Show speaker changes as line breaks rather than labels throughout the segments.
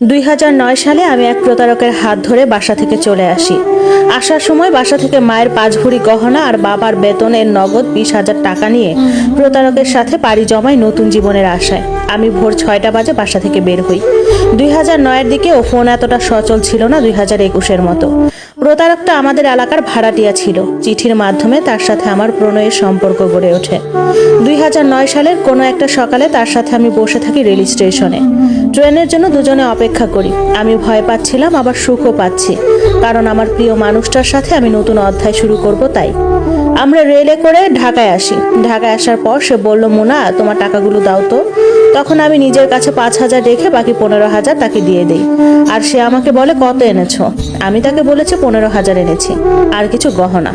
2009 সালে আমি এক প্রতারকের হাত ধরে বাসা থেকে চলে আসি। আসার সময় বাসা থেকে মায়ের 5 ভরি গহনা আর বাবার বেতনের নগদ 20,000 টাকা নিয়ে প্রতারকের সাথে পাড়ি জমাই নতুন জীবনের আশায় আমি ভোর 6টা বাজে বাসা থেকে বের হই। 2009-এর দিকে ও ফোন এতটা সচল ছিল না 2021-এর মতো। প্রতারকটা আমাদের এলাকার ভাড়াটিয়া ছিল। চিঠির মাধ্যমে তার সাথে আমার প্রণয়ের সম্পর্ক গড়ে ওঠে। 2009 সালের কোনো একটা সকালে তার সাথে আমি বসে থাকি রেল স্টেশনে। ট্রেনের জন্য দুজনে অপেক্ষা করি। আমি ভয় পাচ্ছিলাম, আবার সুখও পাচ্ছি, কারণ আমার প্রিয় মানুষটার সাথে আমি নতুন অধ্যায় শুরু করব তাই। আমরা রেলে করে ঢাকায় আসি। ঢাকায় আসার পর সে বলল, মোনা তোমার টাকাগুলো দাও তো। তখন আমি নিজের কাছে 5,000 রেখে বাকি 15,000 তাকে দিয়ে দেই। আর সে আমাকে বলে, কত এনেছো? আমি তাকে বলেছি 15,000 এনেছি, আর কিছু গহনা।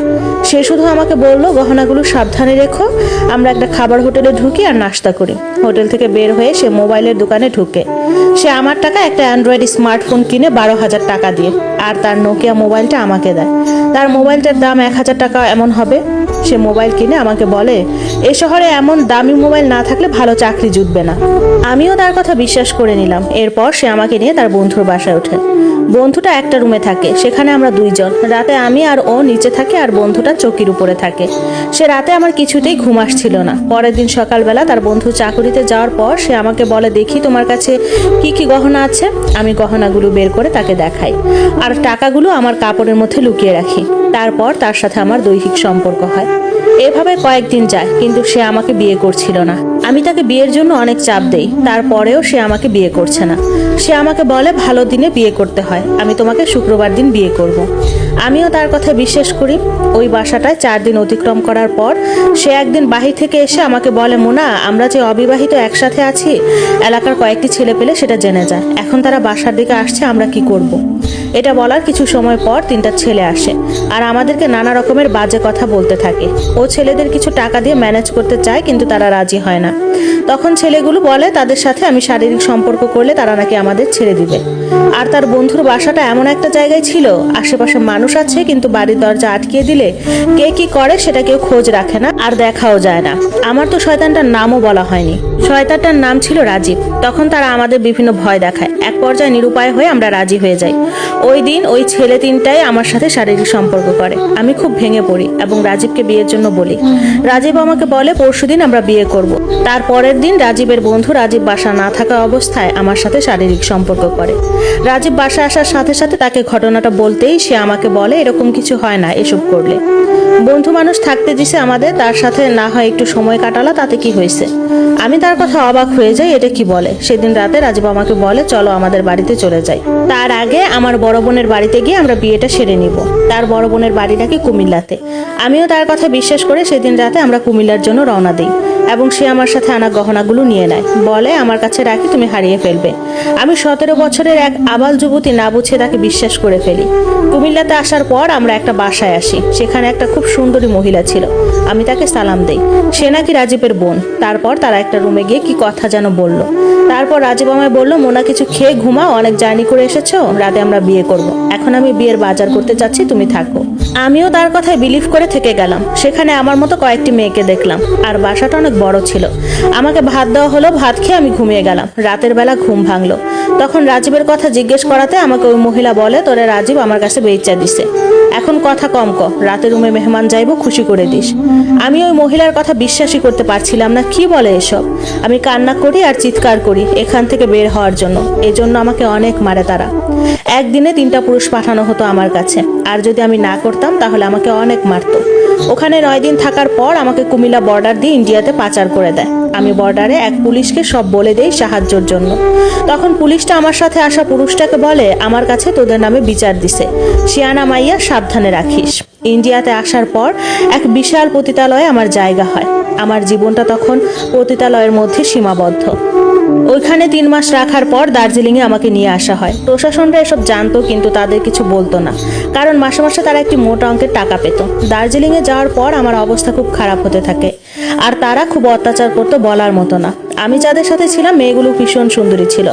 সে শুধু আমাকে বলল, গহনাগুলো সাবধানে রেখো। আমরা একটা খাবার হোটেলে ঢুকি আর নাস্তা করি। হোটেল থেকে বের হয়ে সে মোবাইলের দোকানে ঢুকে। সে আমার টাকা একটা অ্যান্ড্রয়েড স্মার্টফোন কিনে 12,000 টাকা দিয়ে, আর তার নোকিয়া মোবাইলটা আমাকে দেয়। তার মোবাইলটার দাম 1,000 টাকা এমন হবে। সে মোবাইল কিনে আমাকে বলে, এ শহরে এমন দামি মোবাইল না থাকলে ভালো চাকরি জুটবে না। আমিও তার কথা বিশ্বাস করে নিলাম। এরপর সে আমাকে নিয়ে তার বন্ধুর বাসায় ওঠে। বন্ধুটা একটা রুমে থাকে, সেখানে আমরা দুইজন। রাতে আমি আর ও নিচে থাকে, আর বন্ধুটা চৌকির উপরে থাকে। সে রাতে আমার কিছুতেই ঘুম আসছিল না। পরের দিন সকালবেলা তার বন্ধু চাকুরিতে যাওয়ার পর সে আমাকে বলে, দেখি তোমার কাছে কি কি গহনা আছে। আমি গহনাগুলো বের করে তাকে দেখাই, আর টাকাগুলো আমার কাপড়ের মধ্যে লুকিয়ে রাখি। তারপর তার সাথে আমার দৈহিক সম্পর্ক হয়। এভাবে কয়েকদিন যায়, কিন্তু সে আমাকে বিয়ে করছিল না। আমি তাকে বিয়ের জন্য অনেক চাপ দেই, তারপরেও সে আমাকে বিয়ে করছে না। সে আমাকে বলে, ভালো দিনে বিয়ে করতে হয়, আমি তোমাকে শুক্রবার দিন বিয়ে করব। আমিও তার কথা বিশ্বাস করি। ওই বাসাটায় 4 দিন অতিক্রম করার পর সে একদিন বাহির থেকে এসে আমাকে বলে, মোনা আমরা যে অবিবাহিত একসাথে আছি, এলাকার কয়েকটি ছেলে পেলে সেটা জেনে যায়। এখন তারা বাসার দিকে আসছে, আমরা কি করব? এটা বলার কিছু সময় পর 3টা ছেলে আসে, আর আমাদেরকে নানা রকমের বাজে কথা বলতে থাকে। ও ছেলেদের কিছু টাকা দিয়ে ম্যানেজ করতে চায়, কিন্তু তারা রাজি হয় না। তখন ছেলেগুলো বলে তাদের সাথে আমি শারীরিক সম্পর্ক করলে তারা নাকি আমাদের ছেড়ে দিবে। আর তার বন্ধুর বাসাটা এমন একটা জায়গায় ছিল, আশেপাশে মানুষ আছে, কিন্তু বাড়ির দরজা আটকিয়ে দিলে কে কি করে সেটা কেউ খোঁজ রাখে না, আর দেখাও যায় না। আমার তো শয়তানটার নামও বলা হয়নি। শয়তানটার নাম ছিল রাজীব। তখন তারা আমাদের বিভিন্ন ভয় দেখায়। এক পর্যায়ে নিরুপায় হয়ে আমরা রাজি হয়ে যাই। ওই দিন ওই ছেলে 3টাই আমার সাথে শারীরিক সম্পর্ক করে। আমি খুব ভেঙে পড়ি এবং রাজীবকে বিয়ের জন্য বলি। রাজীব আমাকে বলে, পরশুদিন আমরা বিয়ে করব। তার পরের দিন রাজীবের বন্ধু রাজীব বাসা না থাকা অবস্থায় আমার সাথে শারীরিক সম্পর্ক করে। রাজীব বাসা আসার সাথে সাথে তাকে ঘটনাটা বলতেই সে আমাকে বলে, এরকম কিছু হয় না এসব করলে। বন্ধু মানুষ থাকতে দিছে আমাদের, তার সাথে না হয় একটু সময় কাটালা, তাতে কি হয়েছে? আমি তার কথা অবাক হয়ে যাই, এটা কি বলে। সেদিন রাতে রাজীব আমাকে বলে, চলো আমাদের বাড়িতে চলে যাই। তার আগে আমার বড় বোনের বাড়িতে গিয়ে আমরা বিয়েটা সেরে নিব। তার বড় বোনের বাড়ি নাকি কুমিল্লাতে। আমিও তার কথা বিশ্বাস করে সেদিন রাতে আমরা কুমিল্লার জন্য রওনা দিই, এবং সে আমার সাথে আনা গহনাগুলো নিয়ে নেয়। বলে, আমার কাছে রাখি, তুমি হারিয়ে ফেলবে। আমি 17 বছরের এক আবাল যুবতী না বুঝে তাকে বিশ্বাস করে ফেলি। কুমিল্লাতে আসার পর আমরা একটা বাসায় আসি। সেখানে একটা খুব সুন্দরী মহিলা ছিল। আমি তাকে সালাম দেই। সে নাকি রাজীবের বোন। তারপর তারা একটা রুমে গিয়ে কি কথা যেন বলল। তারপর রাজীব আমায় বলল, মোনা কিছু খেয়ে ঘুমাও, অনেক জার্নি করে এসেছো, রাতে আমরা বিয়ে করব। এখন আমি বিয়ের বাজার করতে যাচ্ছি, তুমি থাকো। আমিও তার কথায় বিলিভ করে থেকে গেলাম। সেখানে আমার মতো কয়েকটি মেয়েকে দেখলাম, আর বাসাটা অনেক বড় ছিল। আমাকে ভাত দেওয়া হলো, ভাত খেয়ে আমি ঘুমিয়ে গেলাম। রাতের বেলা ঘুম ভাঙলো। তখন রাজীবের কথা জিজ্ঞেস করাতে আমাকে ওই মহিলা বলে, তোরে রাজীব আমার কাছে বেচা দিছে, এখন কথা কম ক, রাতে রুমে মেহমান যাইবো, খুশি করে দিস। আমি ওই মহিলার কথা বিশ্বাসই করতে পারছিলাম না। কি বলে এসব? আমি কান্না করি আর চিৎকার করি এখান থেকে বের হওয়ার জন্য। এজন্য আমাকে অনেক মারে তারা। একদিনে 3টা পুরুষ পাঠানো হতো আমার কাছে, আর যদি আমি না করতাম তাহলে আমাকে অনেক মারতো। ওখানে 9 দিন থাকার পর আমাকে কুমিল্লা বর্ডার দিয়ে ইন্ডিয়াতে পাচার করে দেয়। আমি বর্ডারে এক পুলিশকে সব বলে দেই সাহায্যের জন্য। তখন পুলিশটা আমার সাথে আসা পুরুষটাকে বলে, আমার কাছে তোদের নামে বিচার দিছে, শিয়ানা মাইয়া, সাবধানে রাখিস। ইন্ডিয়াতে আসার পর এক বিশাল পতিতালয়ে আমার জায়গা হয়। আমার জীবনটা তখন পতিতালয়ের মধ্যে সীমাবদ্ধ। ওইখানে 3 মাস রাখার পর দার্জিলিংয়ে আমাকে নিয়ে আসা হয়। প্রশাসনরা এসব জানতো, কিন্তু তাদের কিছু বলতো না, কারণ মাসে মাসে তারা একটি মোটা অঙ্কের টাকা পেত। দার্জিলিংয়ে যাওয়ার পর আমার অবস্থা খুব খারাপ হতে থাকে, আর তারা খুব অত্যাচার করতো বলার মতো না। আমি যাদের সাথে ছিলাম মেয়েগুলো ভীষণ সুন্দরী ছিল।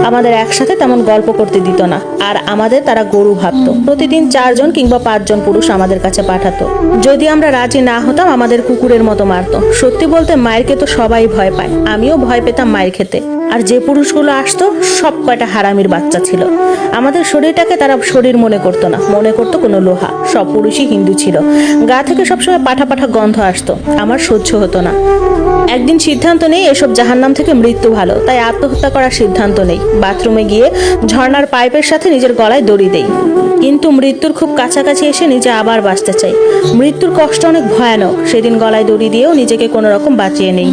আমাদের একসাথে তেমন গল্প করতে দিত না, আর আমাদের তারা গরু ভাবতো। প্রতিদিন 4 জন কিংবা 5 জন পুরুষ আমাদের কাছে পাঠাতো। যদি আমরা রাজি না হতাম আমাদের কুকুরের মতো মারতো। সত্যি বলতে মায়েরকে তো সবাই ভয় পায়, আমিও ভয় পেতাম মায়ের খেতে। আর যে পুরুষগুলো আসতো সব কয়টা হারামির বাচ্চা ছিল। আমাদের শরীরটাকে তারা শরীর মনে করতো না, মনে করতো কোনো লোহা। সব পুরুষই হিন্দু ছিল, গা থেকে সবসময় পাঠা পাঠা গন্ধ আসতো, আমার সহ্য হতো না। একদিন সিদ্ধান্ত নেই এসব জাহান্নাম থেকে মৃত্যু ভালো, তাই আত্মহত্যা করার সিদ্ধান্ত নেই। বাথরুমে গিয়ে ঝর্ণার পাইপের সাথে নিজের গলায় দড়ি দেই, কিন্তু মৃত্যুর খুব কাছাকাছি এসে নিজে আবার বাঁচতে চাই। মৃত্যুর কষ্ট অনেক ভয়ানক, সেদিন গলায় দড়ি দিয়েও নিজেকে কোনো রকম বাঁচিয়ে নেই।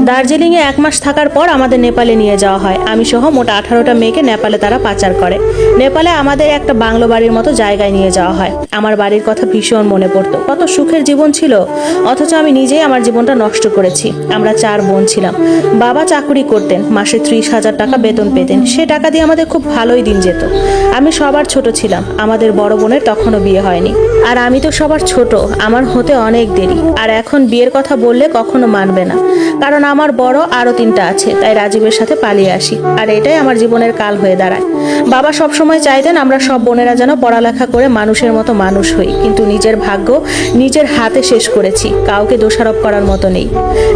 দার্জিলিংয়ে 1 মাস থাকার পর আমাদের নেপালে নিয়ে যাওয়া হয়। আমি সহ মোট 18টা মেয়েকে নেপালে তারা পাচার করে। নেপালে আমাদের একটা বাংলো বাড়ির মতো জায়গায় নিয়ে যাওয়া হয়। আমার বাড়ির কথা ভীষণ মনে পড়তো, কত সুখের জীবন ছিল, অথচ আমি নিজেই আমার জীবনটা নষ্ট করেছি। আমরা 4 বোন ছিলাম। বাবা চাকুরি করতেন, মাসে 30,000 টাকা বেতন পেতেন, সে টাকা দিয়ে আমাদের খুব ভালোই দিন যেত। আমি সবার ছোট ছিলাম, আমাদের বড় বোনের তখনও বিয়ে হয়নি, আর আমি তো সবার ছোট, আমার হতে অনেক দেরি। আর এখন বিয়ের কথা বললে কখনো মানবে না, কারণ আমার বড় আরো 3টা আছে, তাই রাজীবের সাথে পালিয়ে আসি। আর এটাই আমার জীবনের কাল হয়ে দাঁড়ায়। বাবা সবসময় চাইতেন আমরা সব বোনেরা যেন পড়ালেখা করে মানুষের মতো মানুষ হই, কিন্তু নিজের ভাগ্য নিজের হাতে শেষ করেছি, কাউকে দোষারোপ করার মতো নেই।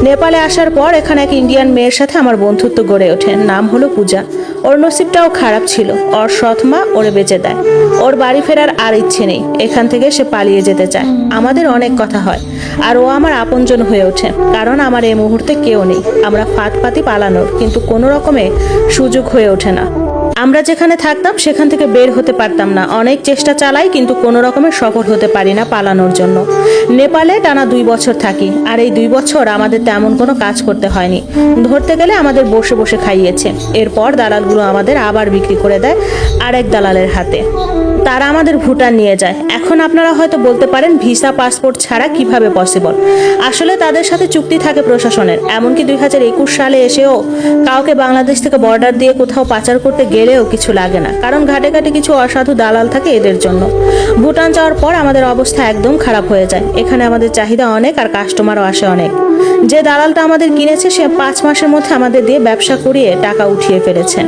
নেপালে আসার পর এখানে এক ইন্ডিয়ান মেয়ের সাথে আমার বন্ধুত্ব গড়ে ওঠে, নাম হলো পূজা। ওর নসিবটাও খারাপ ছিল, ওর সৎ মা ওরে বেঁচে দেয়। ওর বাড়ি ফেরার আর ইচ্ছে নেই, এখান থেকে সে পালিয়ে যেতে চায়। আমাদের অনেক কথা হয়, আর ও আমার আপনজন হয়ে ওঠে, কারণ আমার এই মুহূর্তে কেউ নেই। আমরা ফাঁদ পাতি পালানোর, কিন্তু কোনো রকমে সুযোগ হয়ে ওঠে না। আমরা যেখানে থাকতাম সেখান থেকে বের হতে পারতাম না, অনেক চেষ্টা চালাই, কিন্তু কোনো রকমের সফল হতে পারি না পালানোর জন্য। নেপালে টানা 2 বছর থাকি, আর এই 2 বছর আমাদের তেমন কোনো কাজ করতে হয়নি। ধরতে গেলে আমাদের বসে বসে খাইয়েছে। এরপর দালালগুলো আমাদের আবার বিক্রি করে দেয় আরেক দালালের হাতে, তারা আমাদের ভুটান নিয়ে যায়। এখন আপনারা হয়তো বলতে পারেন ভিসা পাসপোর্ট ছাড়া কিভাবে পসিবল। আসলে তাদের সাথে চুক্তি থাকে প্রশাসনের, এমনকি 2021 সালে এসেও কাউকে বাংলাদেশ থেকে বর্ডার দিয়ে কোথাও পাচার করতে গেলেও কিছু লাগে না, কারণ ঘাটে ঘাটে কিছু অসাধু দালাল থাকে এদের জন্য। ভুটান যাওয়ার পর আমাদের অবস্থা একদম খারাপ হয়ে যায়। এখানে আমাদের চাহিদা অনেক, আর কাস্টমারও আসে অনেক। যে দালালটা আমাদের কিনেছে সে 5 মাসের মধ্যে আমাদের দিয়ে ব্যবসা করিয়ে টাকা উঠিয়ে ফেলেছে।